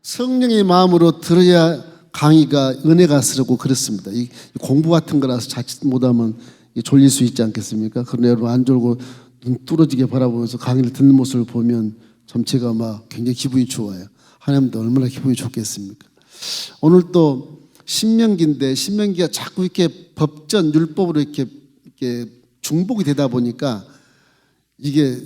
성령의 마음으로 들어야 강의가 은혜가 스럽고 그렇습니다. 이 공부 같은 거라서 자칫 못하면 졸릴 수 있지 않겠습니까? 그러나 여러분 안 졸고 눈 뚫어지게 바라보면서 강의를 듣는 모습을 보면 전체가 막 굉장히 기분이 좋아요. 하나님도 얼마나 기분이 좋겠습니까? 오늘 또 신명기인데 신명기가 자꾸 이렇게 법전 율법으로 이렇게 중복이 되다 보니까 이게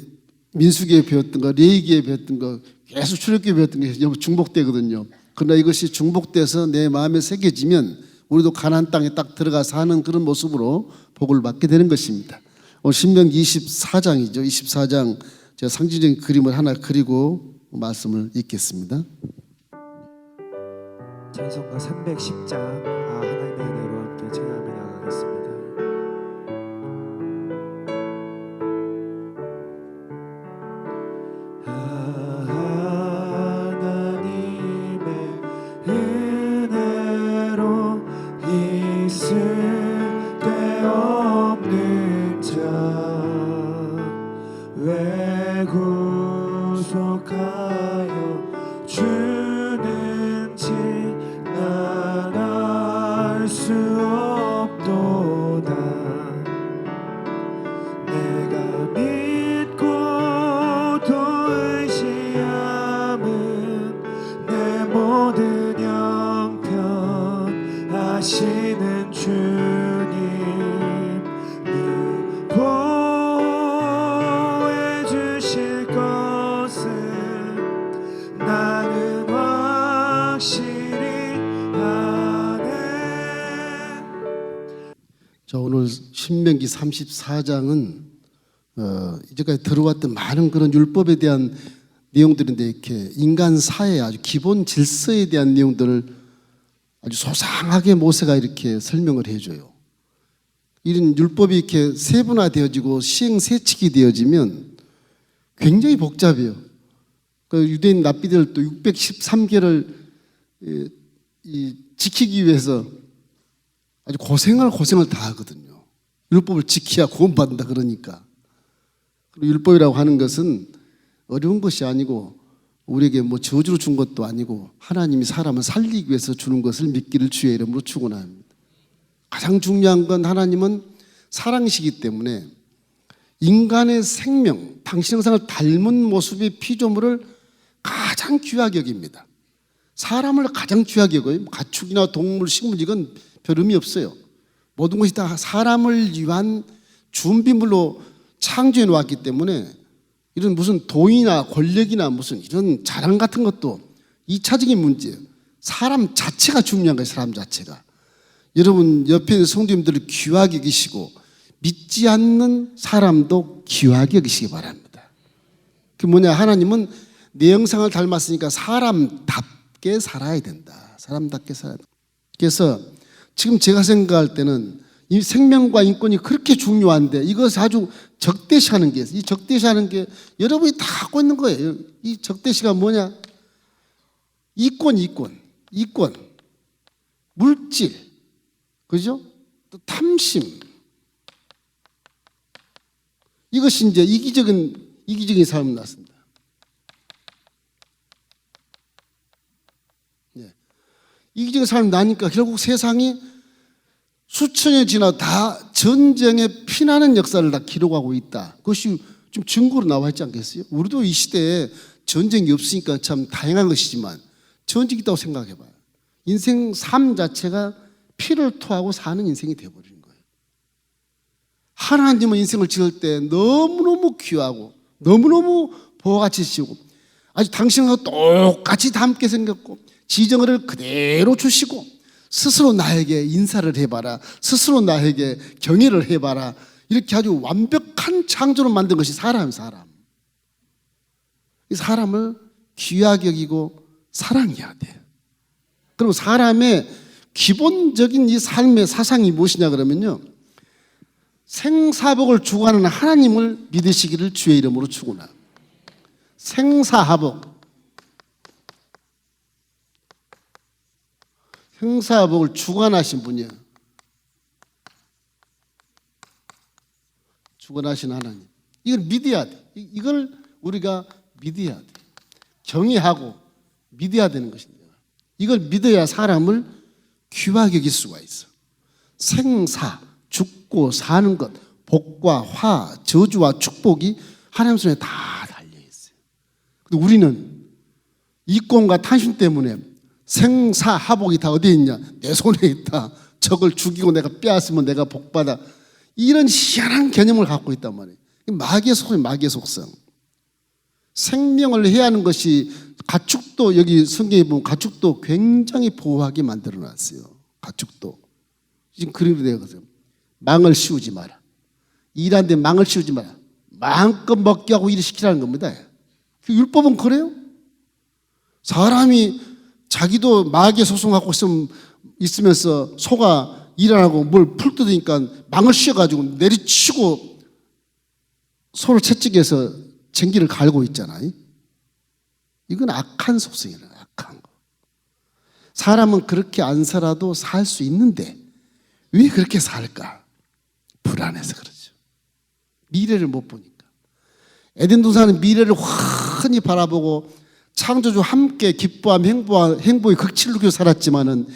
민수기에 배웠던 거, 레위기에 배웠던 거, 계속 출애굽기에 배웠던 게 중복되거든요. 그러나 이것이 중복돼서 내 마음에 새겨지면 우리도 가나안 땅에 딱 들어가 사는 그런 모습으로 복을 받게 되는 것입니다. 오늘 신명기 24장이죠. 24장 제가 상징적인 그림을 하나 그리고 말씀을 읽겠습니다. 찬송가 310장 하나님의 은혜로 함께 찬양하며 나가겠습니다. 하나님의 은혜로 있을 데 없는 자 왜 구속하여 주는지 난 알 수 없도다. 내가 믿고 또 의지함은 내 모든 형편 아시는 주님 보호해 주실 것을 나는 확실히 아네. 자, 오늘 신명기 34장은 이제까지 들어왔던 많은 그런 율법에 대한 내용들인데 이렇게 인간 사회 아주 기본 질서에 대한 내용들을 아주 소상하게 모세가 이렇게 설명을 해줘요. 이런 율법이 이렇게 세분화되어지고 시행세칙이 되어지면 굉장히 복잡해요. 그 유대인 랍비들도 613개를 지키기 위해서 아주 고생을 다 하거든요. 율법을 지켜야 구원받는다 그러니까. 그리고 율법이라고 하는 것은 어려운 것이 아니고 우리에게 뭐 저주로 준 것도 아니고 하나님이 사람을 살리기 위해서 주는 것을 믿기를 주의 이름으로 축원합니다. 가장 중요한 건 하나님은 사랑이시기 때문에 인간의 생명, 당신 형상을 닮은 모습의 피조물을 가장 귀하게 여깁니다. 사람을 가장 귀하게 여겨요. 가축이나 동물, 식물 이건 별 의미 없어요. 모든 것이 다 사람을 위한 준비물로 창조해 놓았기 때문에 이런 무슨 돈이나 권력이나 무슨 이런 자랑 같은 것도 2차적인 문제예요. 사람 자체가 중요한 거예요. 사람 자체가. 여러분 옆에 있는 성도님들을 귀하게 여기시고 믿지 않는 사람도 귀하게 여기시기 바랍니다. 그게 뭐냐, 하나님은 내 형상을 닮았으니까 사람답게 살아야 된다. 사람답게 살아야 된다. 그래서 지금 제가 생각할 때는 이 생명과 인권이 그렇게 중요한데 이것을 아주 적대시하는 게 있어요. 이 적대시하는 게 여러분이 다 갖고 있는 거예요. 이 적대시가 뭐냐? 이권, 물질, 그죠? 또 탐심. 이것이 이제 이기적인 삶이 났습니다. 네. 이기적인 삶이 나니까 결국 세상이 수천여 지나 다 전쟁에 피나는 역사를 다 기록하고 있다. 그것이 좀 증거로 나와 있지 않겠어요? 우리도 이 시대에 전쟁이 없으니까 참 다행한 것이지만 전쟁이 있다고 생각해 봐요. 인생 삶 자체가 피를 토하고 사는 인생이 되어버리는 거예요. 하나님은 인생을 지을 때 너무너무 귀하고 너무너무 보호같이 지시고 아주 당신과 똑같이 닮게 생겼고 지정을 그대로 주시고 스스로 나에게 인사를 해봐라, 스스로 나에게 경애를 해봐라, 이렇게 아주 완벽한 창조로 만든 것이 사람. 이 사람을 귀하게 여기고 사랑해야 돼요. 그리고 사람의 기본적인 이 삶의 사상이 무엇이냐 그러면요, 생사복을 주관하는 하나님을 믿으시기를 주의 이름으로 축원합니다. 생사복을 주관하신 분이에요. 주관하신 하나님. 이걸 믿어야 돼. 이걸 우리가 믿어야 돼. 경외하고 믿어야 되는 것입니다. 이걸 믿어야 사람을 귀하게 여길 수가 있어. 생사, 죽고 사는 것, 복과 화, 저주와 축복이 하나님 손에 다 달려있어요. 근데 우리는 이권과 탐심 때문에 생사하복이 다 어디에 있냐? 내 손에 있다. 적을 죽이고 내가 빼앗으면 내가 복받아. 이런 희한한 개념을 갖고 있단 말이에요. 마귀의 속성, 마귀의 속성. 생명을 해야 하는 것이 가축도, 여기 성경에 보면 가축도 굉장히 보호하게 만들어 놨어요. 가축도. 지금 그림으로 되어가지고 망을 씌우지 마라. 일하는데 망을 씌우지 마라. 마음껏 먹게 하고 일을 시키라는 겁니다. 율법은 그래요? 사람이 자기도 마귀의 속성 갖고 있으면서 소가 일 안 하고 뭘 풀 뜯으니까 망을 씌워가지고 내리치고 소를 채찍에서 쟁기를 갈고 있잖아요. 이건 악한 속성이에요. 악한 거. 사람은 그렇게 안 살아도 살 수 있는데 왜 그렇게 살까? 불안해서 그렇죠. 미래를 못 보니까. 에덴 동산은 미래를 환히 바라보고 창조주 함께 기뻐하며 행복의 극치를 누리고 살았지만은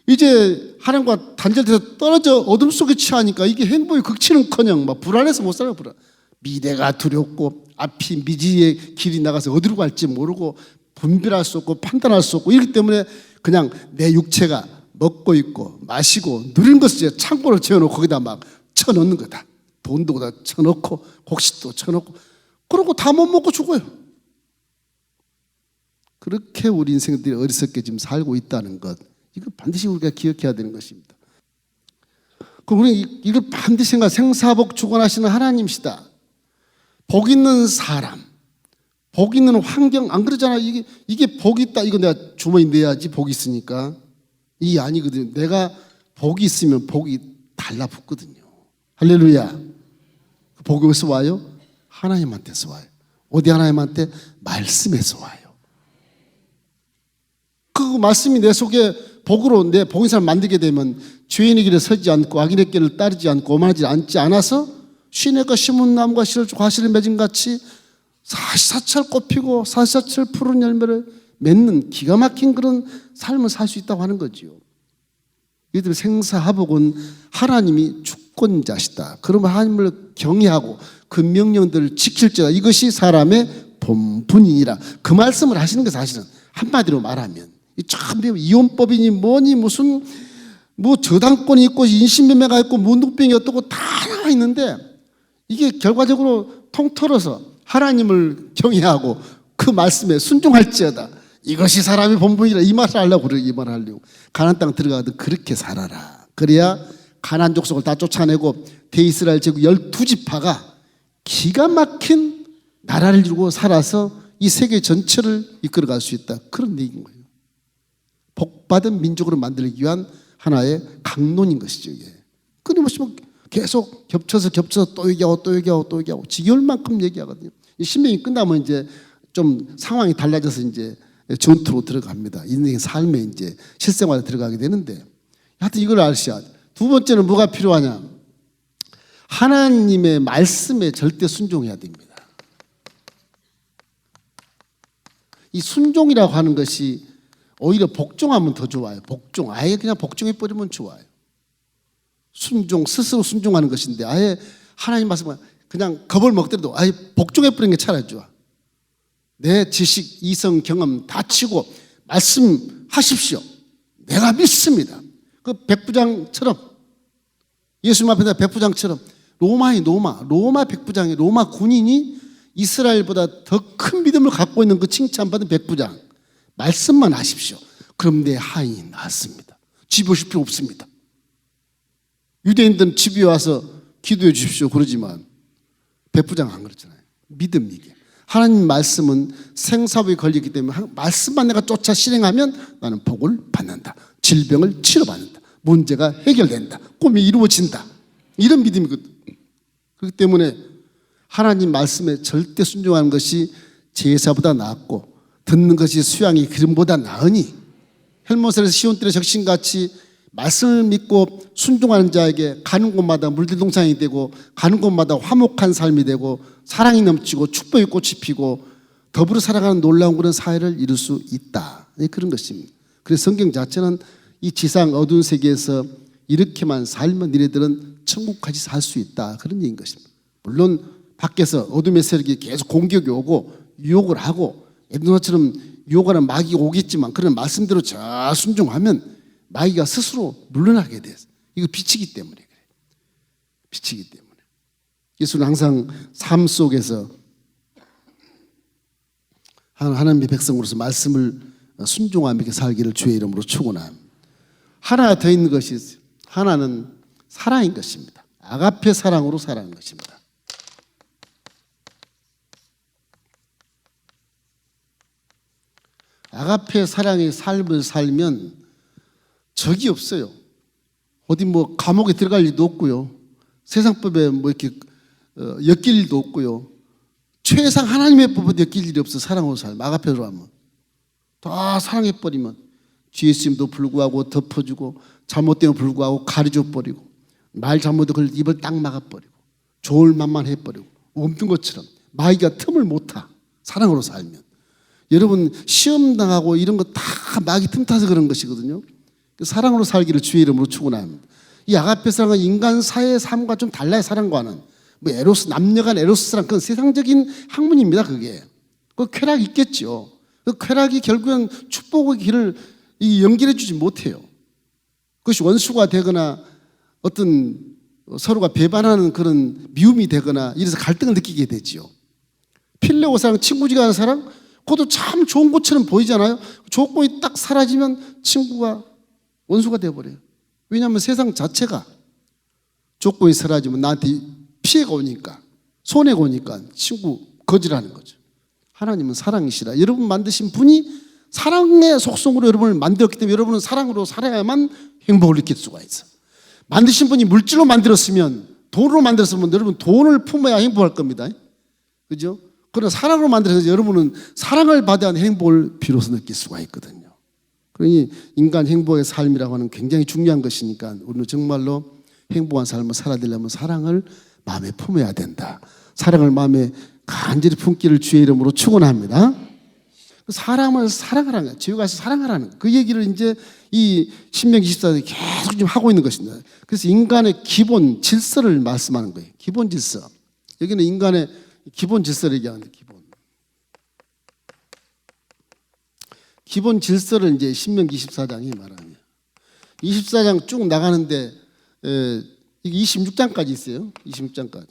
이제 하나님과 단절돼서 떨어져 어둠 속에 취하니까 이게 행복의 극치는커녕 막 불안해서 못 살아요. 불안. 미래가 두렵고 앞이 미지의 길이 나가서 어디로 갈지 모르고 분별할 수 없고 판단할 수 없고 이렇기 때문에 그냥 내 육체가 먹고 있고 마시고 누리는 것을 이제 창고를 지어놓고 거기다 막 쳐넣는 거다. 돈도 거기다 쳐넣고 곡식도 쳐넣고 그러고 다 못 먹고 죽어요. 그렇게 우리 인생들이 어리석게 지금 살고 있다는 것, 이거 반드시 우리가 기억해야 되는 것입니다. 그럼 우리는 이걸 반드시 생각, 생사복 주관하시는 하나님이시다. 복 있는 사람, 복 있는 환경, 안 그러잖아. 이게 복이 있다. 이거 내가 주머니 내야지, 복이 있으니까. 이게 아니거든요. 내가 복이 있으면 복이 달라붙거든요. 할렐루야. 복이 어디서 와요? 하나님한테서 와요. 어디 하나님한테? 말씀에서 와요. 그 말씀이 내 속에 복으로 내 복인 사람 만들게 되면 죄인의 길에 서지 않고 악인의 길을 따르지 않고 오만하지 않지 않아서 시내가 심은 나무가 과실을 맺은 같이 사시사철 꽃피고 사시사철 푸른 열매를 맺는 기가 막힌 그런 삶을 살 수 있다고 하는 거지요. 이들 생사하복은 하나님이 주권자시다. 그러면 하나님을 경외하고 그 명령들을 지킬지라. 이것이 사람의 본분이니라. 그 말씀을 하시는 게 사실은 한마디로 말하면 참 이혼법이니 뭐니 무슨 뭐 저당권이 있고 인신매매가 있고 문둥병이 어떻고 다 나와 있는데 이게 결과적으로 통틀어서 하나님을 경외하고 그 말씀에 순종할지어다. 이것이 사람의 본분이라. 이 말을 하려고 그래요. 이 말을 하려고. 가나안 땅 들어가도 그렇게 살아라. 그래야 가나안 족속을 다 쫓아내고 대이스라엘 제국 12지파가 기가 막힌 나라를 이루고 살아서 이 세계 전체를 이끌어갈 수 있다. 그런 얘기인 거예요. 복받은 민족으로 만들기 위한 하나의 강론인 것이죠. 이게. 끊임없이 계속 겹쳐서 또 얘기하고 지겨울 만큼 얘기하거든요. 신명이 끝나면 이제 좀 상황이 달라져서 이제 전투로 들어갑니다. 인생의 삶에 이제 실생활에 들어가게 되는데 하여튼 이걸 아셔야 돼. 두 번째는 뭐가 필요하냐? 하나님의 말씀에 절대 순종해야 됩니다. 이 순종이라고 하는 것이 오히려 복종하면 더 좋아요. 복종. 아예 그냥 복종해버리면 좋아요. 순종, 스스로 순종하는 것인데 아예 하나님 말씀을 그냥 겁을 먹더라도 아예 복종해버리는 게 차라리 좋아. 내 지식, 이성, 경험 다 치고 말씀하십시오. 내가 믿습니다. 그 백부장처럼 예수님 앞에다 백부장처럼 로마 백부장이 로마 군인이 이스라엘보다 더 큰 믿음을 갖고 있는 그 칭찬받은 백부장 말씀만 하십시오. 그럼 내 하인이 나았습니다. 집에 오실 필요 없습니다. 유대인들은 집에 와서 기도해 주십시오 그러지만 백부장 안 그렇잖아요. 믿음 이게. 하나님 말씀은 생사복에 걸리기 때문에 말씀만 내가 쫓아 실행하면 나는 복을 받는다. 질병을 치료받는다. 문제가 해결된다. 꿈이 이루어진다. 이런 믿음이거든요. 그렇기 때문에 하나님 말씀에 절대 순종하는 것이 제사보다 낫고 듣는 것이 수양이 기름보다 나으니 헬모셀에서 시온들의 적신같이 말씀을 믿고 순종하는 자에게 가는 곳마다 물들 동산이 되고 가는 곳마다 화목한 삶이 되고 사랑이 넘치고 축복의 꽃이 피고 더불어 살아가는 놀라운 그런 사회를 이룰 수 있다. 그런 것입니다. 그래서 성경 자체는 이 지상 어두운 세계에서 이렇게만 살면 니네들은 천국까지 살 수 있다, 그런 얘기인 것입니다. 물론 밖에서 어둠의 세력이 계속 공격이 오고 유혹을 하고 에드노처럼 유혹하는 마귀가 오겠지만 그런 말씀대로 잘 순종하면 마귀가 스스로 물러나게 돼요. 이거 빛이기 때문에 그래요. 빛이기 때문에. 예수는 항상 삶 속에서 하나님의 백성으로서 말씀을 순종하며 이렇게 살기를 주의 이름으로 축원합니다. 하나 더 있는 것이 있어요. 하나는 사랑인 것입니다. 아가페 사랑으로 살아가는 것입니다. 아가페 사랑의 삶을 살면 적이 없어요. 어디 뭐 감옥에 들어갈 일도 없고요. 세상법에 뭐 이렇게 엮일 일도 없고요. 최상 하나님의 법에 엮일 일이 없어. 사랑으로 살면, 아가페로 하면 다 사랑해버리면 죄 있음도 불구하고 덮어주고 잘못되면 불구하고 가려줘버리고 말 잘못해 그걸 입을 딱 막아버리고 좋을 만만 해버리고 없는 것처럼 마귀가 틈을 못 타. 사랑으로 살면. 여러분 시험 당하고 이런 거 다 마귀 틈 타서 그런 것이거든요. 사랑으로 살기를 주의 이름으로 축원합니다. 이 아가페 사랑은 인간 사회의 삶과 좀 달라요. 사랑과는 뭐 에로스, 남녀간 에로스 사랑, 그건 세상적인 학문입니다. 그게 그 쾌락이 있겠죠. 그 쾌락이 결국은 축복의 길을 연결해 주지 못해요. 그것이 원수가 되거나 어떤 서로가 배반하는 그런 미움이 되거나 이래서 갈등을 느끼게 되지요. 필레오 사랑, 친구지간한 사랑, 그것도 참 좋은 것처럼 보이잖아요. 조건이 딱 사라지면 친구가 원수가 되어버려요. 왜냐하면 세상 자체가 조건이 사라지면 나한테 피해가 오니까, 손해가 오니까 친구 거절하는 거죠. 하나님은 사랑이시라. 여러분 만드신 분이 사랑의 속성으로 여러분을 만들었기 때문에 여러분은 사랑으로 살아야만 행복을 느낄 수가 있어. 만드신 분이 물질로 만들었으면, 돈으로 만들었으면 여러분 돈을 품어야 행복할 겁니다. 그죠? 그러나 사랑으로 만들어서 여러분은 사랑을 받아야 하는 행복을 비로소 느낄 수가 있거든요. 그러니 인간 행복의 삶이라고 하는 굉장히 중요한 것이니까 우리는 정말로 행복한 삶을 살아내려면 사랑을 마음에 품어야 된다. 사랑을 마음에 간절히 품기를 주의 이름으로 축원합니다. 사람을 사랑하라는 거예요. 지옥에서 사랑하라는 거예요. 그 얘기를 이제 이 신명기 24장에 계속 지금 하고 있는 것입니다. 그래서 인간의 기본 질서를 말씀하는 거예요. 기본 질서. 여기는 인간의 기본 질서를 얘기하는데 기본 질서를 이제 신명기 24장이 말하네요. 24장 쭉 나가는데 이게 26장까지 있어요. 26장까지.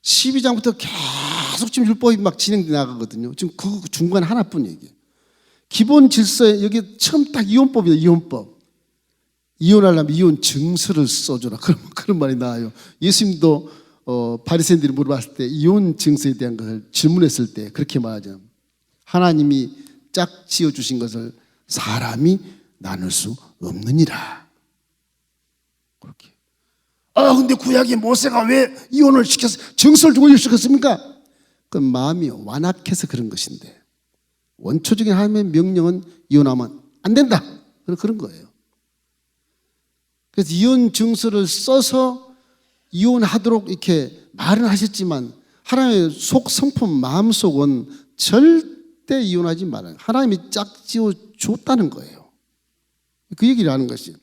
12장부터 계속 지금 율법이 막 진행돼 나가거든요. 지금 그 중간 하나뿐 얘기예요. 기본 질서에 여기 처음 딱 이혼법이에요. 이혼법. 이혼하려면 이혼 증서를 써줘라. 그런 말이 나와요. 예수님도 바리새인들이 물어봤을 때 이혼 증서에 대한 것을 질문했을 때 그렇게 말하죠. 하나님이 짝 지어주신 것을 사람이 나눌 수 없느니라. 그렇게. 근데 구약에 모세가 왜 이혼을 시켰어? 증서를 주고 시켰습니까? 그 마음이 완악해서 그런 것인데 원초적인 하나님의 명령은 이혼하면 안 된다. 그런 거예요. 그래서 이혼 증서를 써서 이혼하도록 이렇게 말은 하셨지만 하나님의 속 성품 마음속은 절대 이혼하지 말아요. 하나님이 짝지어 줬다는 거예요. 그 얘기를 하는 것이에요.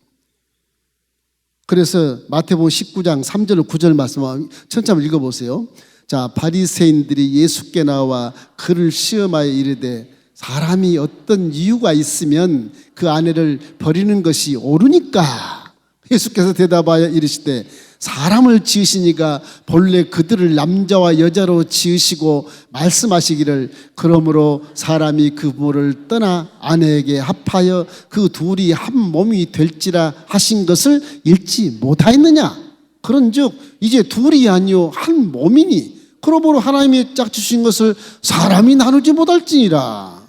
그래서 마태복음 19장 3절 9절 말씀 천천히 한번 읽어보세요. 자, 바리새인들이 예수께 나와 그를 시험하여 이르되 사람이 어떤 이유가 있으면 그 아내를 버리는 것이 옳으니까. 예수께서 대답하여 이르시되 사람을 지으시니가 본래 그들을 남자와 여자로 지으시고 말씀하시기를 그러므로 사람이 그 부모를 떠나 아내에게 합하여 그 둘이 한 몸이 될지라 하신 것을 읽지 못하였느냐. 그런즉 이제 둘이 아니요 한 몸이니 그러므로 하나님이 짝지으신 것을 사람이 나누지 못할지니라.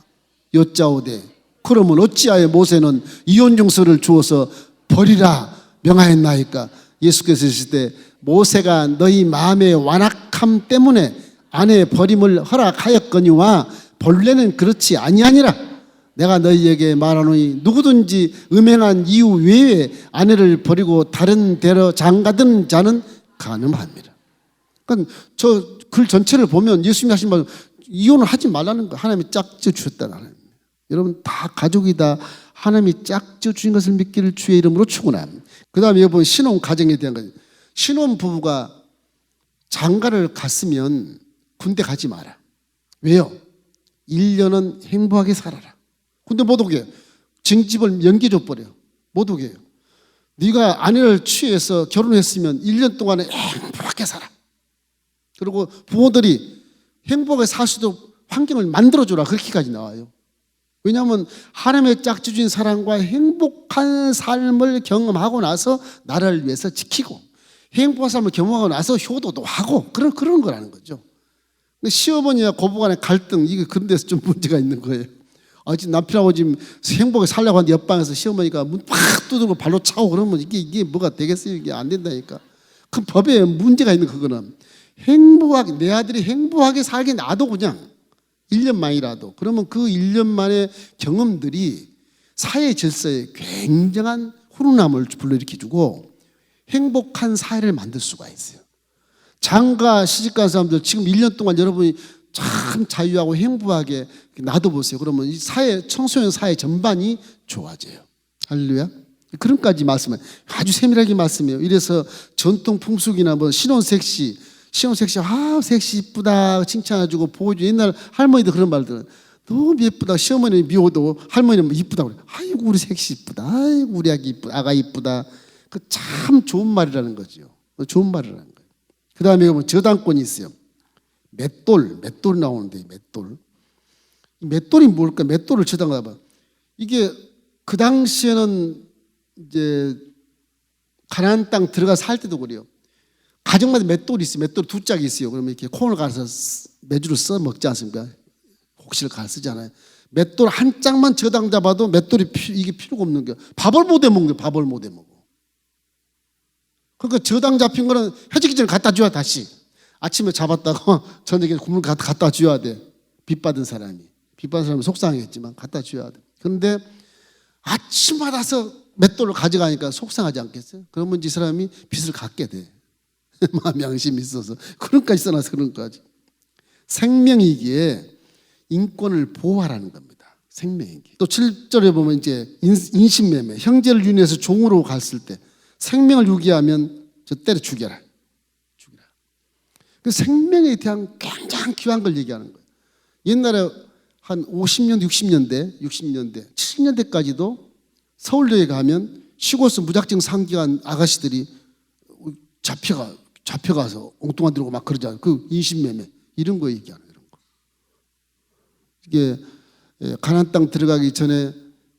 여짜오되 그러면 어찌하여 모세는 이혼증서를 주어서 버리라 명하였나이까. 예수께서 이르실 때 모세가 너희 마음의 완악함 때문에 아내 버림을 허락하였거니와 본래는 그렇지 아니하니라. 내가 너희에게 말하노니 누구든지 음행한 이유 외에 아내를 버리고 다른 데로 장가든 자는 간음합니다. 그러니까 저 글 전체를 보면 예수님이 하신 말 이혼을 하지 말라는 거. 하나님이 짝지어 주셨다는 거예요. 여러분 다 가족이다. 하나님이 짝지어 주신 것을 믿기를 주의 이름으로 축원합니다. 그 다음에 여러분 신혼 가정에 대한 거죠. 신혼 부부가 장가를 갔으면 군대 가지 마라. 왜요? 1년은 행복하게 살아라. 군대 못 오게 해요. 징집을 연기줘 버려요. 못 오게 해요. 네가 아내를 취해서 결혼했으면 1년 동안에 행복하게 살아. 그리고 부모들이 행복하게 살 수 있도록 환경을 만들어주라. 그렇게까지 나와요. 왜냐하면 하나님의 짝지어진 사랑과 행복한 삶을 경험하고 나서 나라를 위해서 지키고 행복한 삶을 경험하고 나서 효도도 하고 그런 거라는 거죠. 근데 시어머니와 고부간의 갈등, 이게 그런 데서 좀 문제가 있는 거예요. 지금 남편하고 지금 행복하게 살려고 하는데 옆방에서 시어머니가 문 팍 두들고 발로 차고 그러면 이게 뭐가 되겠어요? 이게 안 된다니까. 그 법에 문제가 있는 그거는 행복하게, 내 아들이 행복하게 살게 놔도 그냥 1년만이라도. 그러면 그 1년 만의 경험들이 사회 질서에 굉장한 훈훈함을 불러일으켜주고 행복한 사회를 만들 수가 있어요. 장가 시집간 사람들 지금 1년 동안 여러분이 참 자유하고 행복하게 놔둬보세요. 그러면 이 사회, 청소년 사회 전반이 좋아져요. 할렐루야. 그런까지 말씀을 아주 세밀하게 말씀해요. 이래서 전통 풍俗이나 뭐 신혼 섹시, 섹시 이쁘다 칭찬해주고 보여주고 옛날 할머니들 그런 말들은 너무 예쁘다. 시어머니 미워도 할머니는 이쁘다 그래. 아이고 우리 섹시 이쁘다. 아이고 우리 아가 이쁘다. 그 참 좋은 말이라는 거죠. 좋은 말이라는 거예요. 그 다음에 뭐 저당권이 있어요. 맷돌 나오는데 맷돌이 뭘까? 맷돌을 저당하봐. 이게 그 당시에는 이제 가나안 땅 들어가 살 때도 그래요. 가정마다 맷돌이 있어요. 맷돌 두 짝이 있어요. 그러면 이렇게 콩을 갈아서 메주로 써 먹지 않습니까? 곡식을 갈아 쓰잖아요. 맷돌 한 짝만 저당 잡아도 맷돌이 이게 필요가 없는 거예요. 밥을 못 해 먹는 거예요. 밥을 못 해 먹어. 그러니까 저당 잡힌 거는 해지기 전에 갖다 줘야 다시. 아침에 잡았다가 저녁에 국물 갖다 줘야 돼. 빚 받은 사람이 속상하겠지만 갖다 줘야 돼. 그런데 아침 받아서 맷돌을 가져가니까 속상하지 않겠어요? 그러면 이 사람이 빚을 갚게 돼. 마음 양심이 있어서 그런까지 써놔서 그런까지. 생명이기에 인권을 보호하라는 겁니다. 생명이기. 또 7절에 보면 이제 인신매매, 형제를 윤회해서 종으로 갔을 때 생명을 유기하면 저 때려 죽여라. 그 생명에 대한 굉장히 귀한 걸 얘기하는 거예요. 옛날에 한 50년대, 60년대, 70년대까지도 서울역에 가면 시골에서 무작정 상기한 아가씨들이 잡혀가서 엉뚱한 들고 막 그러잖아요. 그 인신매매 이런 거 얘기하는 이런 거. 이게 가나안 땅 들어가기 전에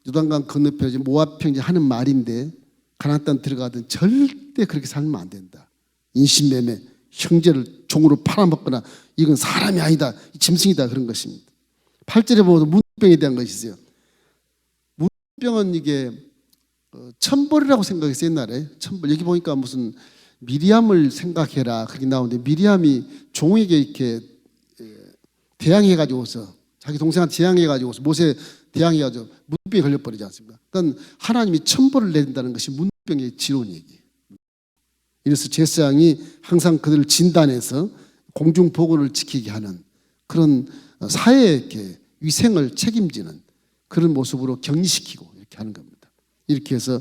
요단강 건너편에 모압 평지 하는 말인데 가나안 땅 들어가든 절대 그렇게 살면 안 된다. 인신매매, 형제를 종으로 팔아먹거나 이건 사람이 아니다, 짐승이다 그런 것입니다. 8절에 보면 문병에 대한 것이 있어요. 문병은 이게 천벌이라고 생각했어요. 옛날에 천벌. 여기 보니까 무슨 미리암을 생각해라 그렇게 나오는데 미리암이 종에게 이렇게 대항해가지고서 자기 동생한테 대항해가지고서 모세 대항해가지고 문병에 걸려버리지 않습니까? 그러니까 하나님이 천벌을 내린다는 것이 문병의 지론 얘기예요. 이래서 제사장이 항상 그들을 진단해서 공중보건을 지키게 하는 그런 사회의 이렇게 위생을 책임지는 그런 모습으로 격리시키고 이렇게 하는 겁니다. 이렇게 해서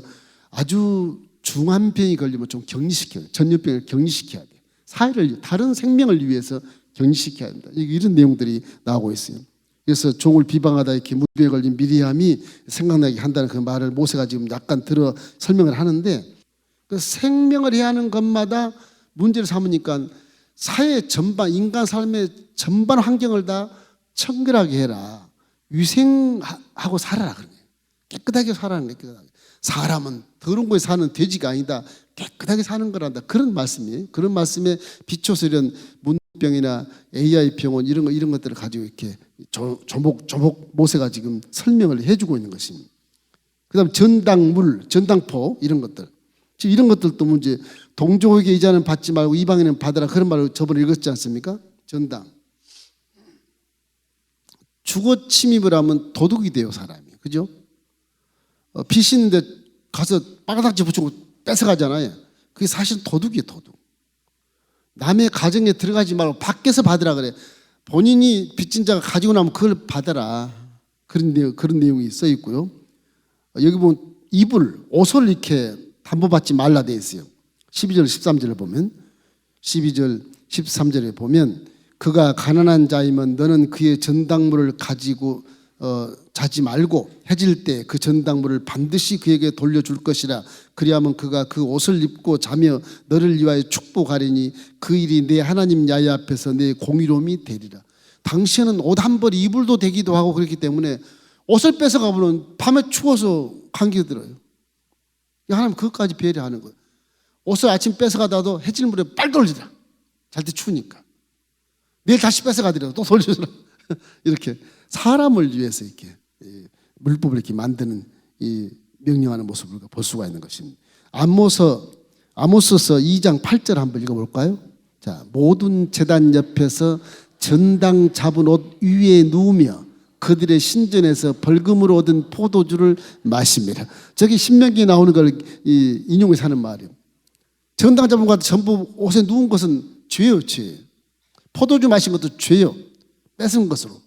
아주 중한 병이 걸리면 좀 격리시켜요. 전염병을 격리시켜야 돼요. 사회를 다른 생명을 위해서 격리시켜야 합니다. 이런 내용들이 나오고 있어요. 그래서 종을 비방하다 이렇게 문병에 걸린 미리암이 생각나게 한다는 그 말을 모세가 지금 약간 들어 설명을 하는데 그 생명을 해야 하는 것마다 문제를 삼으니까 사회 전반, 인간 삶의 전반 환경을 다 청결하게 해라. 위생하고 살아라. 깨끗하게 살아라는 거예요. 깨끗하게. 사람은 더러운 곳에 사는 돼지가 아니다. 깨끗하게 사는 거란다. 그런 말씀이에요. 그런 말씀에 비춰서 이런 문병이나 AI 병원 이런 것들을 가지고 이렇게 조목 모세가 지금 설명을 해주고 있는 것입니다. 그다음 전당물, 전당포 이런 것들. 지금 이런 것들도 문제. 동족에게 이자는 받지 말고 이방인은 받으라. 그런 말을 저번에 읽었지 않습니까? 전당. 주거 침입을 하면 도둑이 돼요, 사람이. 그죠? 빚이 있는데 가서 바가닥지 붙이고 뺏어가잖아요. 그게 사실 도둑이에요, 도둑. 남의 가정에 들어가지 말고 밖에서 받으라 그래. 본인이 빚진 자가 가지고 나면 그걸 받아라. 그런 내용이 써 있고요. 여기 보면 옷을 이렇게 담보받지 말라 돼 있어요. 12절 13절을 보면 12절 13절에 보면 그가 가난한 자이면 너는 그의 전당물을 가지고 자지 말고 해질 때 그 전당물을 반드시 그에게 돌려줄 것이라. 그리하면 그가 그 옷을 입고 자며 너를 위하여 축복하리니 그 일이 내 하나님 야훼 앞에서 내 공의로움이 되리라. 당시에는 옷 한 벌 이불도 되기도 하고 그렇기 때문에 옷을 뺏어가면 밤에 추워서 감기 들어요. 하나님 그것까지 배려하는 거예요. 옷을 아침 뺏어가다도 해질물에 빨리 돌리라. 잘 때 추우니까. 내일 다시 뺏어가더라도 또 돌려주라. 이렇게 사람을 위해서 이렇게 물법을 이렇게 만드는 이 명령하는 모습을 볼 수가 있는 것입니다. 아모스서 2장 8절 한번 읽어볼까요? 자, 모든 제단 옆에서 전당 잡은 옷 위에 누우며 그들의 신전에서 벌금으로 얻은 포도주를 마십니다. 저기 신명기에 나오는 걸 인용해서 하는 말이에요. 전당 잡은 것 전부 옷에 누운 것은 죄요, 죄. 포도주 마신 것도 죄요. 뺏은 것으로.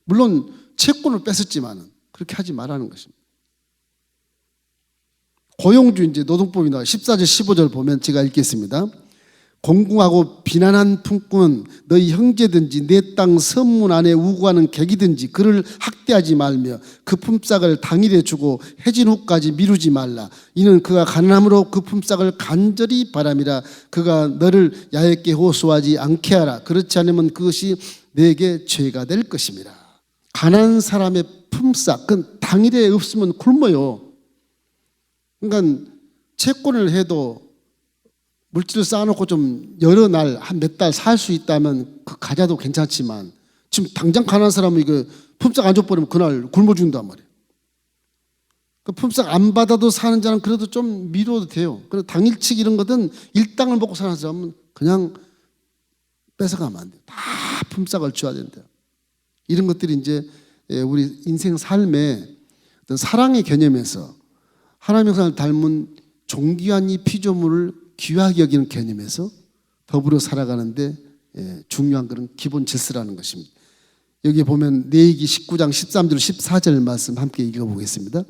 물론 채권을 뺏었지만 그렇게 하지 말라는 것입니다. 고용주 이제 노동법이나 14절 15절 보면 제가 읽겠습니다. 공궁하고 비난한 품꾼은 너희 형제든지 내 땅 선문 안에 우구하는 객이든지 그를 학대하지 말며 그 품삯을 당일에 주고 해진 후까지 미루지 말라. 이는 그가 가난함으로 그 품삯을 간절히 바람이라. 그가 너를 야훼께 호소하지 않게 하라. 그렇지 않으면 그것이 내게 죄가 될 것입니다. 가난한 사람의 품삯, 그건 당일에 없으면 굶어요. 그러니까 채권을 해도 물질을 쌓아놓고 좀 여러 날, 한 몇 달 살 수 있다면 그 가져도 괜찮지만 지금 당장 가난한 사람은 이거 품삯 안 줘버리면 그날 굶어 죽는단 말이에요. 그 품삯 안 받아도 사는 자는 그래도 좀 미뤄도 돼요. 그래서 당일치기 이런 거든 일당을 먹고 사는 사람은 그냥 뺏어가면 안 돼요. 다 품삯을 줘야 된다. 이런 것들이 이제 우리 인생 삶의 어떤 사랑의 개념에서 하나님의 형상을 닮은 존귀한 이 피조물을 귀하게 여기는 개념에서 더불어 살아가는데 중요한 그런 기본 질서라는 것입니다. 여기 보면 레위기 19장 13절 14절 말씀 함께 읽어보겠습니다.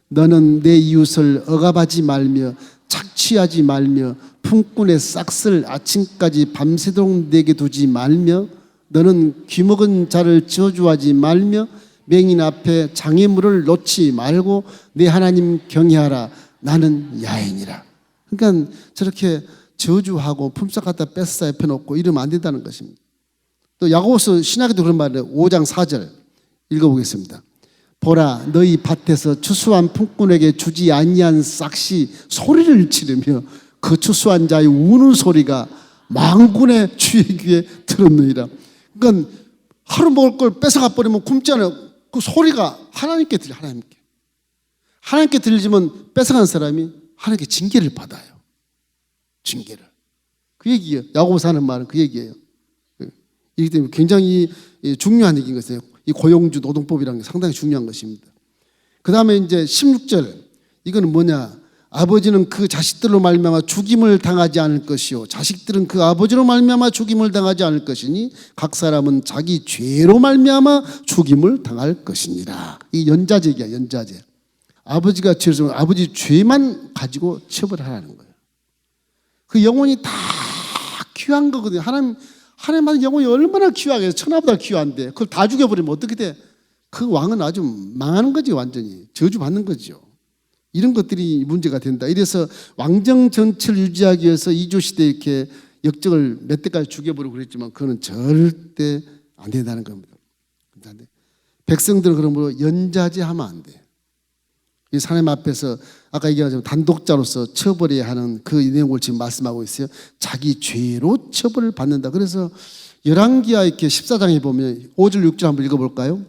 너는 내 이웃을 억압하지 말며 착취하지 말며 품꾼의 싹을 아침까지 밤새도록 내게 두지 말며 너는 귀먹은 자를 저주하지 말며 맹인 앞에 장애물을 놓지 말고 내 하나님 경외하라. 나는 야훼니라. 그러니까 저렇게 저주하고 품삯 갖다 뺏어 옆에 놓고 이러면 안 된다는 것입니다. 또 야고보서 신약에도 그런 말이에요. 5장 4절 읽어보겠습니다. 보라 너희 밭에서 추수한 품꾼에게 주지 아니한 싹시 소리를 지르며 그 추수한 자의 우는 소리가 만군의 주의 귀에 들었느니라. 그러니까 하루 먹을 걸 뺏어가 버리면 굶지 않아요. 그 소리가 하나님께 들려. 하나님께 들리지만 뺏어간 사람이 하나님께 징계를 받아요. 징계를. 그 얘기예요. 야고보서 하는 말은 그 얘기예요. 이기 때문에 굉장히 중요한 얘기인 것이에요. 이 고용주 노동법이라는 게 상당히 중요한 것입니다. 그 다음에 이제 16절 이거는 뭐냐? 아버지는 그 자식들로 말미암아 죽임을 당하지 않을 것이요 자식들은 그 아버지로 말미암아 죽임을 당하지 않을 것이니 각 사람은 자기 죄로 말미암아 죽임을 당할 것이니라. 이 연자제기야, 연자제. 아버지가 죄를 지면 아버지 죄만 가지고 처벌하라는 거예요. 그 영혼이 다 귀한 거거든요. 하나님한테 영혼이 얼마나 귀하게 천하보다 귀한데 그걸 다 죽여버리면 어떻게 돼? 그 왕은 아주 망하는 거지. 완전히 저주받는 거죠. 이런 것들이 문제가 된다. 이래서 왕정 전체를 유지하기 위해서 이조시대 이렇게 역적을 몇 대까지 죽여버리고 그랬지만 그거는 절대 안 된다는 겁니다. 백성들은 그러므로 연자제하면 안 돼. 이 하나님 앞에서 아까 얘기하자면 단독자로서 처벌해야 하는 그 내용을 지금 말씀하고 있어요. 자기 죄로 처벌을 받는다. 그래서 열왕기하 이렇게 14장에 보면 5절 6절 한번 읽어볼까요?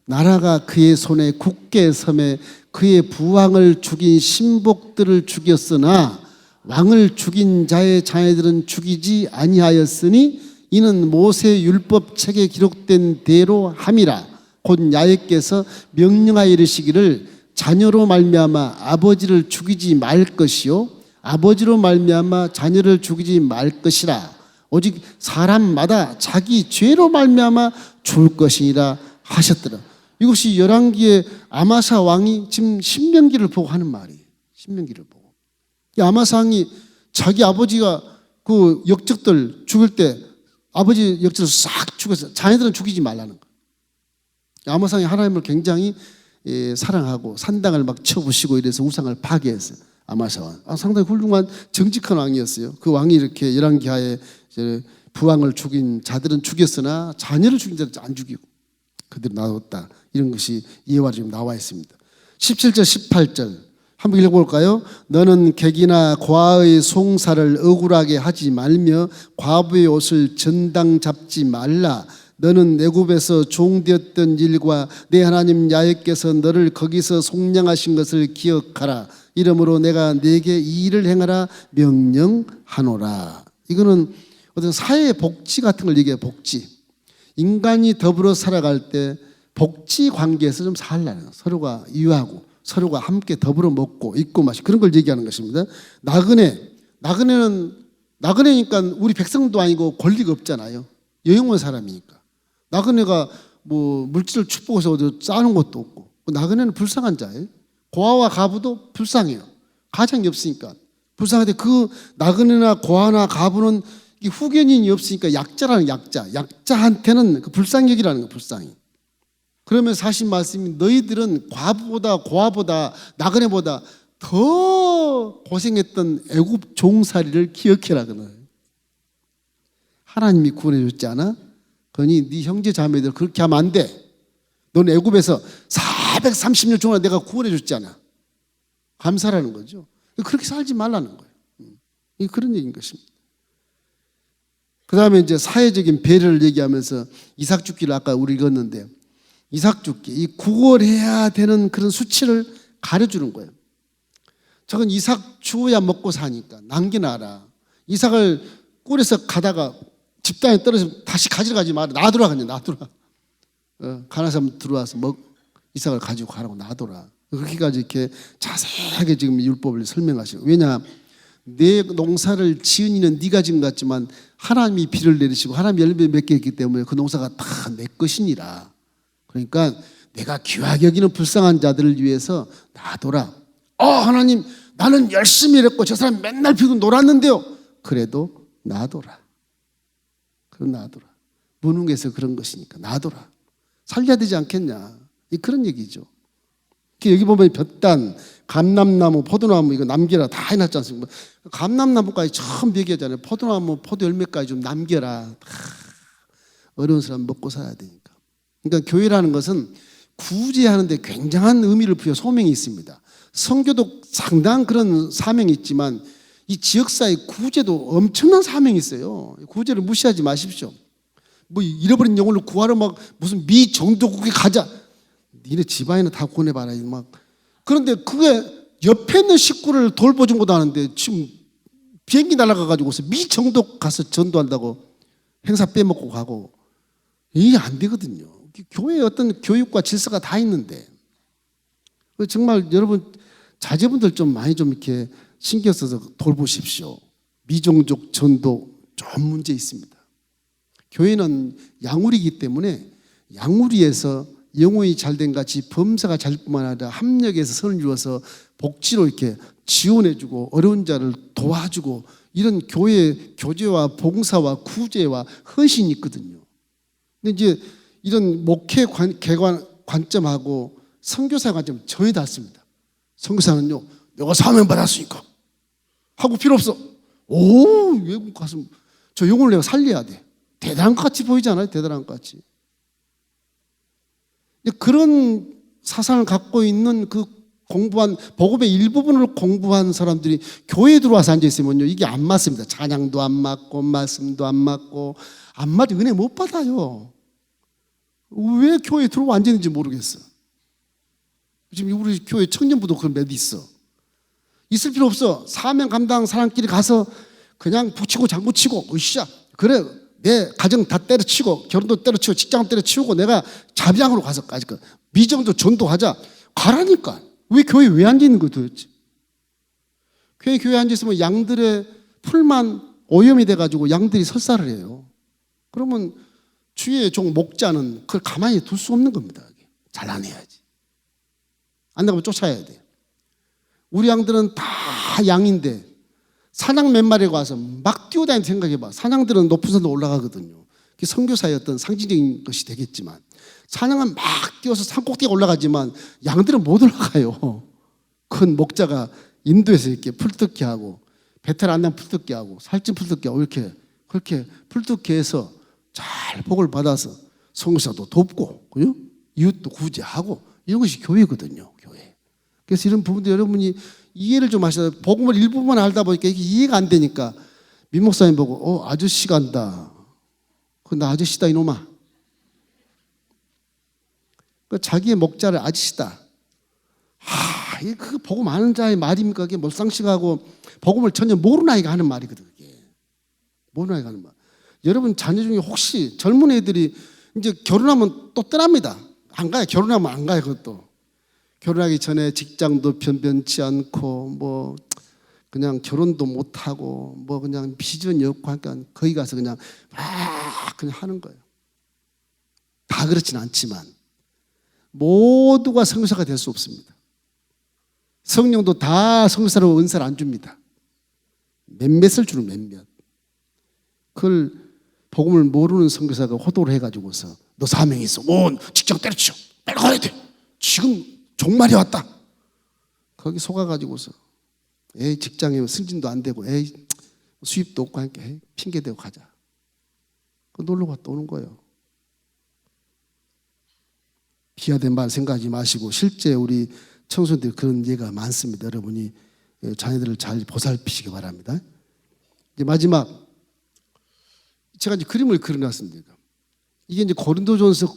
나라가 그의 손에 굳게 섬에 그의 부왕을 죽인 신복들을 죽였으나 왕을 죽인 자의 자녀들은 죽이지 아니하였으니 이는 모세 율법 책에 기록된 대로 함이라. 곧 야훼께서 명령하여 이르시기를 자녀로 말미암아 아버지를 죽이지 말 것이요 아버지로 말미암아 자녀를 죽이지 말 것이라. 오직 사람마다 자기 죄로 말미암아 죽을 것이니라 하셨더라. 이것이 열왕기의 아마사 왕이 지금 신명기를 보고 하는 말이에요. 신명기를 보고. 이 아마사 왕이 자기 아버지가 그 역적들 죽을 때 아버지 역적을 싹 죽여서 자녀들은 죽이지 말라는 거예요. 아마사 왕이 하나님을 굉장히 사랑하고 산당을 막 쳐부시고 이래서 우상을 파괴했어요. 아마사 왕. 상당히 훌륭한 정직한 왕이었어요. 그 왕이 이렇게 열왕기하에 부왕을 죽인 자들은 죽였으나 자녀를 죽인 자들은 안 죽이고 그대로 놔뒀다. 이런 것이 예화로 지금 나와 있습니다. 17절 18절 한번 읽어볼까요? 너는 객이나 과의 송사를 억울하게 하지 말며 과부의 옷을 전당 잡지 말라. 너는 애굽에서 종되었던 일과 내 하나님 야훼께서 너를 거기서 속량하신 것을 기억하라. 이러므로 내가 네게 이 일을 행하라 명령하노라. 이거는 어떤 사회의 복지 같은 걸 얘기해요. 복지. 인간이 더불어 살아갈 때 복지 관계에서 좀 살라는 거예요. 서로가 이해하고 서로가 함께 더불어 먹고 입고 마시고 그런 걸 얘기하는 것입니다. 나그네니까 우리 백성도 아니고 권리가 없잖아요. 여행 온 사람이니까. 나그네가 뭐 물질을 축복해서 어디 싸는 것도 없고 나그네는 불쌍한 자예요. 고아와 가부도 불쌍해요. 가장이 없으니까 불쌍한데 그 나그네나 고아나 가부는 후견인이 없으니까 약자라는 약자한테는 그 불쌍력이라는 거 불쌍히. 그러면서 하신 말씀이 너희들은 과부보다 고아보다 나그네보다 더 고생했던 애굽 종살이를 기억해라 그러는. 하나님이 구원해 줬지 않아? 그러니 네 형제 자매들 그렇게 하면 안 돼. 넌 애굽에서 430년 동안 내가 구원해 줬지 않아. 감사라는 거죠. 그렇게 살지 말라는 거예요. 그런 얘기인 것입니다. 그 다음에 이제 사회적인 배려를 얘기하면서 이삭 죽기를 아까 우리 읽었는데 이삭 죽기, 이 구걸해야 되는 그런 수치를 가려주는 거예요. 저건 이삭 주어야 먹고 사니까 남겨놔라. 이삭을 꿀에서 가다가 집단에 떨어지면 다시 가지러 가지 마라. 놔두라 그냥 놔두라. 가난한 사람 들어와서 이삭을 가지고 가라고 놔둬라. 그렇게까지 이렇게 자세하게 지금 율법을 설명하시고. 왜냐 내 농사를 지은 이는 네가 지은 것 같지만 하나님이 비를 내리시고 하나님이 열매 맺게 했기 때문에 그 농사가 다 내 것이니라. 그러니까 내가 귀하게 여기는 불쌍한 자들을 위해서 놔둬라. 하나님 나는 열심히 일했고 저 사람 맨날 비고 놀았는데요. 그래도 놔둬라. 그럼 놔둬라. 무능해서 그런 것이니까 놔둬라. 살려야 되지 않겠냐. 그런 얘기죠. 여기 보면 볕단, 감람나무, 포도나무 이거 남겨라 다 해놨지 않습니까? 감람나무까지 처음 얘기하잖아요. 포도나무, 포도 열매까지 좀 남겨라. 어려운 사람 먹고 살아야 되니까. 그러니까 교회라는 것은 구제하는데 굉장한 의미를 부여 소명이 있습니다. 선교도 상당한 그런 사명이 있지만 이 지역사회 구제도 엄청난 사명이 있어요. 구제를 무시하지 마십시오. 뭐 잃어버린 영혼을 구하러 막 무슨 미 정도국에 가자. 니네 집안에는 다 보내봐라. 막. 그런데 그게 옆에 있는 식구를 돌보지 못하는데 지금 비행기 날아가가지고서 미 정도 가서 전도한다고 행사 빼먹고 가고 이게 안 되거든요. 교회에 어떤 교육과 질서가 다 있는데 정말 여러분 자제분들 좀 많이 좀 이렇게 신경 써서 돌보십시오. 미종족 전도 좀 문제 있습니다. 교회는 양우리이기 때문에 양우리에서 영혼이 잘된 같이 범사가 잘 뿐만 아니라 합력해서 선을 이루어서 복지로 이렇게 지원해주고 어려운 자를 도와주고 이런 교회의 교제와 봉사와 구제와 헌신이 있거든요. 근데 이제 이런 목회 관점하고 선교사 관점 전혀 다릅니다. 선교사는요, 내가 사명 받았으니까 하고 필요 없어. 외국 가서 저 영혼을 내가 살려야 돼. 대단한 것 같이 보이잖아요. 대단한 것 같이. 그런 사상을 갖고 있는 그 공부한 복음의 일부분을 공부한 사람들이 교회에 들어와서 앉아 있으면요 이게 안 맞습니다. 찬양도 안 맞고 말씀도 안 맞고 안 맞아. 은혜 못 받아요. 왜 교회에 들어와 앉아 있는지 모르겠어. 지금 우리 교회 청년부도 그런 몇 있어. 있을 필요 없어. 사명 감당 사람끼리 가서 그냥 북치고 장구치고 으쌰 그래 내 가정 다 때려치고 결혼도 때려치고 직장 때려치우고 내가 자비장으로 가서까지 미정도 전도하자 가라니까. 왜 교회 왜 앉아 있는 거야 도대체. 교회에 앉아 있으면 양들의 풀만 오염이 돼가지고 양들이 설사를 해요. 그러면 주의 종 목자는 그걸 가만히 둘 수 없는 겁니다. 잘라내야지. 안 나가면 쫓아야 돼. 우리 양들은 다 양인데 사냥 몇 마리가 와서 막 뛰어다니는 생각해봐. 사냥들은 높은 산도 올라가거든요. 그게 선교사의 어떤 상징적인 것이 되겠지만 사냥은 막 뛰어서 산꼭대기에 올라가지만 양들은 못 올라가요. 큰 목자가 인도에서 이렇게 풀뜯기 하고 배탈 안 난 풀뜯기 하고 살찐 풀뜯기 하고 이렇게 그렇게 풀뜯기 해서 잘 복을 받아서 선교사도 돕고 그죠? 이웃도 구제하고 이런 것이 교회거든요. 교회. 그래서 이런 부분들 여러분이 이해를 좀 하셔야 돼요. 복음을 일부만 알다 보니까 이게 이해가 안 되니까 민 목사님 보고 아저씨 간다. 나 아저씨다 이놈아. 자기의 목자를 아저씨다. 이게 그 복음 아는 자의 말입니까? 그게 몰상식하고 복음을 전혀 모르는 아이가 하는 말이거든. 그게 모르는 아이가 하는 말. 여러분 자녀 중에 혹시 젊은 애들이 이제 결혼하면 또 떠납니다. 안 가요. 결혼하면 안 가요. 그것도 결혼하기 전에 직장도 변변치 않고 뭐 그냥 결혼도 못 하고 뭐 그냥 비전이 없고 하니까 거기 가서 그냥 막 그냥 하는 거예요. 다 그렇진 않지만 모두가 선교사가 될 수 없습니다. 성령도 다 선교사로 은사를 안 줍니다. 몇몇을 주는 몇몇. 그걸 복음을 모르는 선교사가 호도를 해가지고서 너 사명이 있어. 직장 때려치워. 빨리 가야 돼. 지금 종말이 왔다. 거기 속아가지고서 에이 직장에 승진도 안 되고 에이 수입도 없고 하니까 에이 핑계대고 가자. 그 놀러 갔다 오는 거예요. 비하된 말 생각하지 마시고 실제 우리 청소년들 그런 예가 많습니다. 여러분이 자녀들을 잘 보살피시기 바랍니다. 이제 마지막 제가 이제 그림을 그려놨습니다. 이게 이제 고린도전서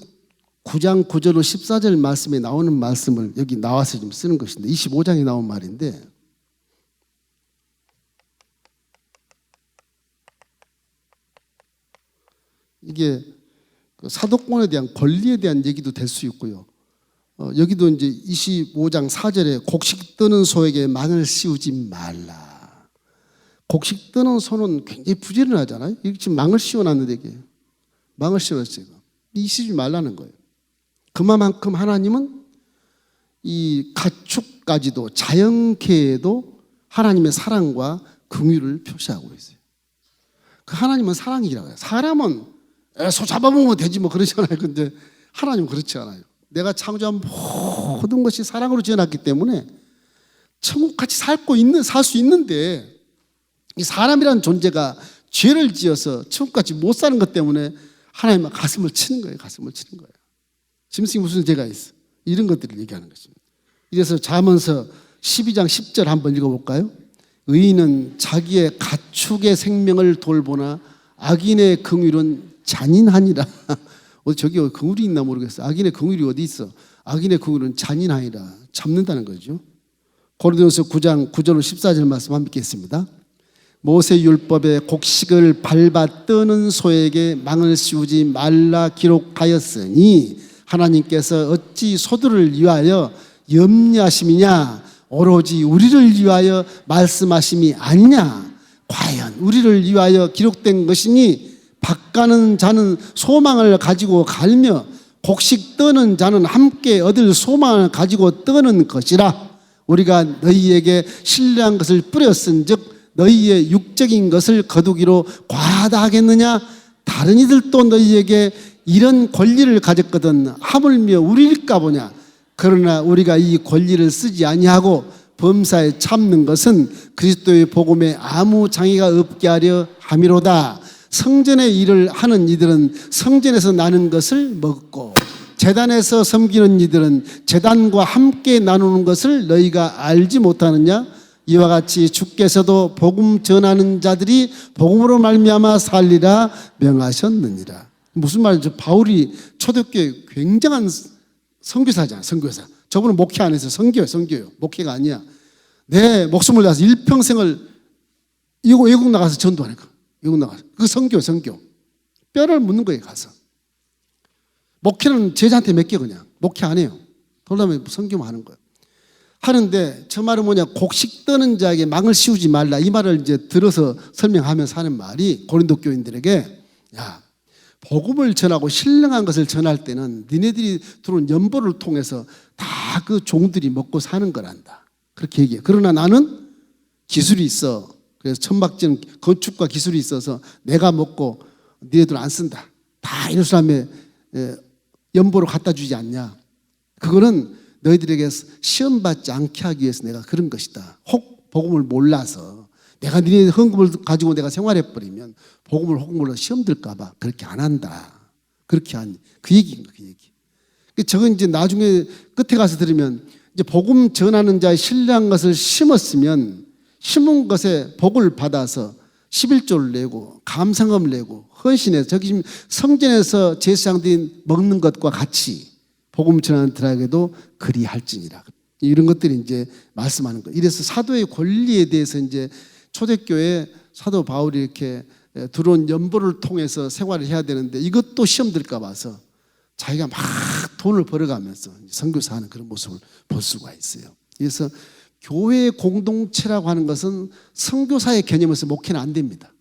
9장 9절로 14절 말씀에 나오는 말씀을 여기 나와서 좀 쓰는 것인데 25장에 나온 말인데 이게 사도권에 대한 권리에 대한 얘기도 될 수 있고요. 여기도 이제 25장 4절에 곡식 뜨는 소에게 망을 씌우지 말라. 곡식 뜨는 소는 굉장히 부지런하잖아요. 이게 지금 망을 씌워놨는데 이게 망을 씌웠어요. 이 씌우지 말라는 거예요. 그만큼 하나님은 이 가축까지도 자연계에도 하나님의 사랑과 긍휼을 표시하고 있어요. 그 하나님은 사랑이라고 해요. 사람은 소 잡아먹으면 되지 뭐 그러잖아요. 근데 하나님은 그렇지 않아요. 내가 창조한 모든 것이 사랑으로 지어놨기 때문에 천국같이 살 수 있는데 이 사람이라는 존재가 죄를 지어서 천국같이 못 사는 것 때문에 하나님은 가슴을 치는 거예요. 가슴을 치는 거예요. 짐승이 무슨 죄가 있어? 이런 것들을 얘기하는 것입니다. 이래서 잠언서 12장 10절 한번 읽어볼까요? 의인은 자기의 가축의 생명을 돌보나 악인의 긍휼은 잔인하니라. 저기 긍휼이 있나 모르겠어. 악인의 긍휼이 어디 있어? 악인의 긍휼은 잔인하니라. 잡는다는 거죠. 고린도전서 9장 9절로 14절 말씀 한번 읽겠습니다. 모세 율법에 곡식을 밟아 뜨는 소에게 망을 씌우지 말라 기록하였으니 하나님께서 어찌 소들을 위하여 염려하심이냐 오로지 우리를 위하여 말씀하심이 아니냐. 과연 우리를 위하여 기록된 것이니 밭가는 자는 소망을 가지고 갈며 곡식 뜨는 자는 함께 얻을 소망을 가지고 뜨는 것이라. 우리가 너희에게 신뢰한 것을 뿌렸은즉 너희의 육적인 것을 거두기로 과하다 하겠느냐. 다른 이들도 너희에게 이런 권리를 가졌거든 하물며 우리일까 보냐. 그러나 우리가 이 권리를 쓰지 아니하고 범사에 참는 것은 그리스도의 복음에 아무 장애가 없게 하려 함이로다. 성전의 일을 하는 이들은 성전에서 나는 것을 먹고 제단에서 섬기는 이들은 제단과 함께 나누는 것을 너희가 알지 못하느냐. 이와 같이 주께서도 복음 전하는 자들이 복음으로 말미암아 살리라 명하셨느니라. 무슨 말이죠? 바울이 초대교회 굉장한 선교사잖아요. 선교사. 저분은 목회 안 해서 선교예요. 목회가 아니야. 내 목숨을 다해서 일평생을 외국 나가서 전도하니까. 외국 나가서. 그 선교. 뼈를 묻는 거예요. 가서. 목회는 제자한테 맡겨 그냥. 목회 안 해요. 돌아오면 선교만 하는 거예요. 하는데 저 말은 뭐냐. 곡식 떠는 자에게 망을 씌우지 말라. 이 말을 이제 들어서 설명하면서 하는 말이 고린도 교인들에게 야, 복음을 전하고 신령한 것을 전할 때는 니네들이 들어온 연보를 통해서 다 그 종들이 먹고 사는 거란다. 그렇게 얘기해요. 그러나 나는 기술이 있어. 그래서 천막지는 건축과 기술이 있어서 내가 먹고 니네들은 안 쓴다. 다 이런 사람의 연보로 갖다 주지 않냐. 그거는 너희들에게 시험받지 않게 하기 위해서 내가 그런 것이다. 혹 복음을 몰라서 내가 니네 헌금을 가지고 내가 생활해버리면 복음을 혹 몰라 시험 들까 봐 그렇게 안 한다. 그렇게 한 그 얘기인 거야. 그 얘기. 저건 이제 나중에 끝에 가서 들으면 이제 복음 전하는 자의 신뢰한 것을 심었으면 심은 것에 복을 받아서 11조를 내고 감상금을 내고 헌신해서 저기 지금 성전에서 제사장들이 먹는 것과 같이 복음 전하는 들에게도 그리할지니라. 이런 것들이 이제 말씀하는 거예요. 이래서 사도의 권리에 대해서 이제 초대교회 사도 바울이 이렇게 들어온 연보를 통해서 생활을 해야 되는데 이것도 시험 들까 봐서 자기가 막 돈을 벌어가면서 선교사하는 그런 모습을 볼 수가 있어요. 그래서 교회 공동체라고 하는 것은 선교사의 개념에서 목회는 안 됩니다.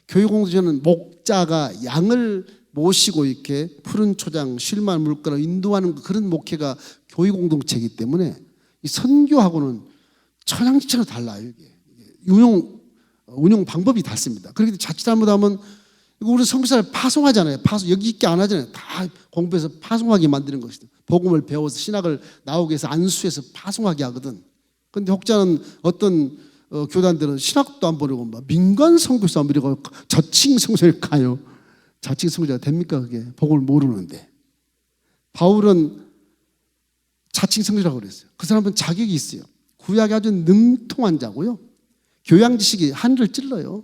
교회 공동체는 목자가 양을 모시고 이렇게 푸른 초장, 쉴만한 물가로 인도하는 그런 목회가 교회 공동체이기 때문에 이 선교하고는 천양지차로 달라요. 이게 운영 방법이 다릅니다. 그렇게 자칫 잘못하면 우리 선교사를 파송하잖아요. 여기 있게 안 하잖아요. 다 공부해서 파송하게 만드는 것이다. 복음을 배워서 신학을 나오게 해서 안수해서 파송하게 하거든. 그런데 혹자는 어떤 교단들은 신학도 안 보려고 막 민간 선교사 이러고 저칭 선교사를 가요. 자칭 선교사가 됩니까 그게? 복음을 모르는데. 바울은 자칭 선교사라고 그랬어요. 그 사람은 자격이 있어요. 구약에 아주 능통한 자고요. 교양 지식이 하늘을 찔러요.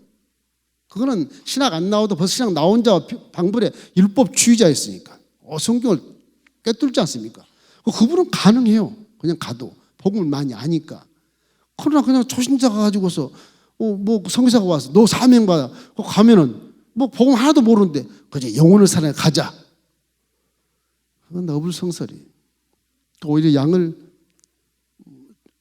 그거는 신학 안 나와도 벌써 신학 나온 자와 방불의 율법주의자였으니까 성경을 꿰뚫지 않습니까? 그분은 가능해요. 그냥 가도 복음을 많이 아니까. 그러나 그냥 초신자가 가지고서 뭐 선교사가 와서 너 사명 받아. 가면은 뭐 복음 하나도 모르는데 그저 영혼을 사랑해 가자. 그건 어불성설이. 오히려 양을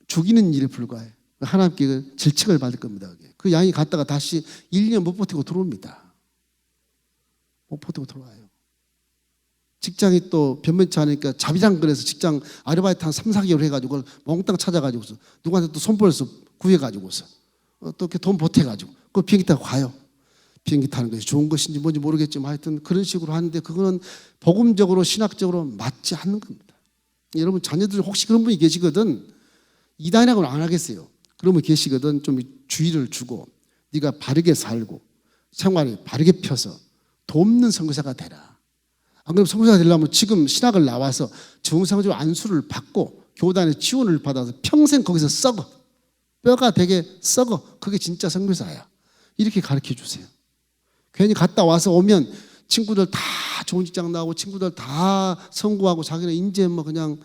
죽이는 일에 불과해. 하나님께 질책을 받을 겁니다. 그 양이 갔다가 다시 1년 못 버티고 들어옵니다. 못 버티고 들어와요. 직장이 또 변변치 않으니까 자비랑 그래서 직장 아르바이트 한 3, 4개월 해가지고 그걸 몽땅 찾아가지고서 누구한테 또 손벌어서 구해가지고서 또 이렇게 돈 보태가지고 그 비행기 타고 가요. 비행기 타는 것이 좋은 것인지 뭔지 모르겠지만 하여튼 그런 식으로 하는데 그거는 복음적으로 신학적으로 맞지 않는 겁니다. 여러분 자녀들 혹시 그런 분이 계시거든 이단이라고는 안 하겠어요. 그러면 계시거든 좀 주의를 주고 네가 바르게 살고 생활을 바르게 펴서 돕는 선교사가 되라. 안 그러면 선교사가 되려면 지금 신학을 나와서 정상적으로 안수를 받고 교단의 지원을 받아서 평생 거기서 썩어. 뼈가 되게 썩어. 그게 진짜 선교사야. 이렇게 가르쳐 주세요. 괜히 갔다 와서 오면 친구들 다 좋은 직장 나오고 친구들 다 성공하고 자기는 이제 뭐 그냥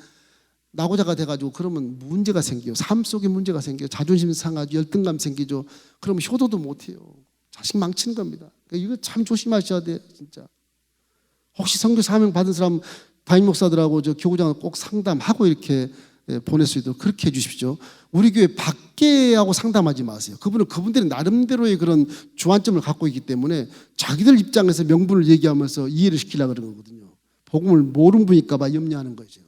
나고자가 돼가지고 그러면 문제가 생겨요. 삶 속에 문제가 생겨요. 자존심 상하죠. 열등감 생기죠. 그러면 효도도 못해요. 자식 망치는 겁니다. 그러니까 이거 참 조심하셔야 돼요. 진짜. 혹시 선교 사명 받은 사람 담임 목사들하고 저 교구장을 꼭 상담하고 이렇게 보낼 수 있도록 그렇게 해주십시오. 우리 교회 밖에하고 상담하지 마세요. 그분들이 나름대로의 그런 주안점을 갖고 있기 때문에 자기들 입장에서 명분을 얘기하면서 이해를 시키려고 그러는 거거든요. 복음을 모르는 분일까 봐 염려하는 거예요. 제가.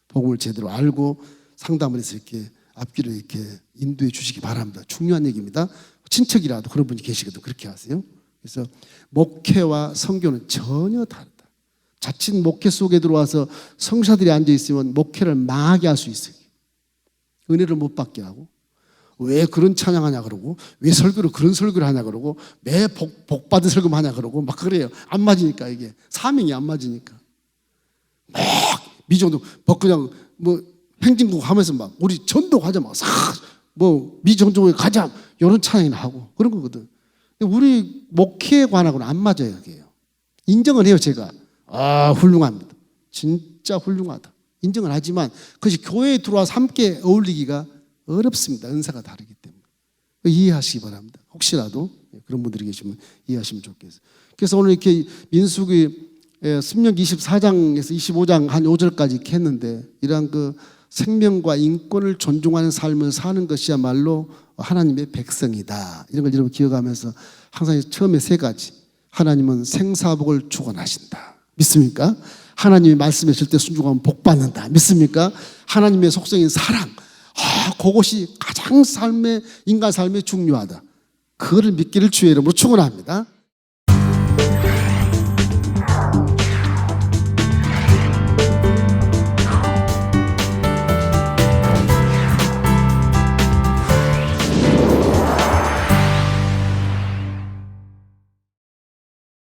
복음을 제대로 알고 상담을 해서 이렇게 앞길을 이렇게 인도해 주시기 바랍니다. 중요한 얘기입니다. 친척이라도 그런 분이 계시거든 그렇게 하세요. 그래서 목회와 선교는 전혀 다르다. 자칫 목회 속에 들어와서 성사들이 앉아 있으면 목회를 망하게 할 수 있어요. 은혜를 못 받게 하고 왜 그런 찬양하냐 그러고 왜 설교를 그런 설교를 하냐 그러고 매 복 받은 설교만 하냐 그러고 막 그래요. 안 맞으니까 이게 사명이 안 맞으니까 막 미전도 그냥 뭐 행진국 하면서 막 우리 전도 가자 막 뭐 미전도에 가자 이런 찬양이나 하고 그런 거거든. 우리 목회에 관하고는 안 맞아요. 이게요. 인정을 해요. 제가 훌륭합니다. 진짜 훌륭하다. 인정을 하지만 그것이 교회에 들어와서 함께 어울리기가 어렵습니다. 은사가 다르기 때문에. 이해하시기 바랍니다. 혹시라도 그런 분들이 계시면 이해하시면 좋겠어요. 그래서 오늘 이렇게 민수기 신명기 24장에서 25장 한 5절까지 이렇게 했는데 이러한 그 생명과 인권을 존중하는 삶을 사는 것이야말로 하나님의 백성이다. 이런 걸 여러분 기억하면서 항상 처음에 세 가지 하나님은 생사복을 축원하신다. 믿습니까? 하나님의 말씀에 절대 순종하면 복 받는다. 믿습니까? 하나님의 속성인 사랑, 그것이 가장 인간 삶에 중요하다. 그거를 믿기를 주의 이름으로 축원합니다.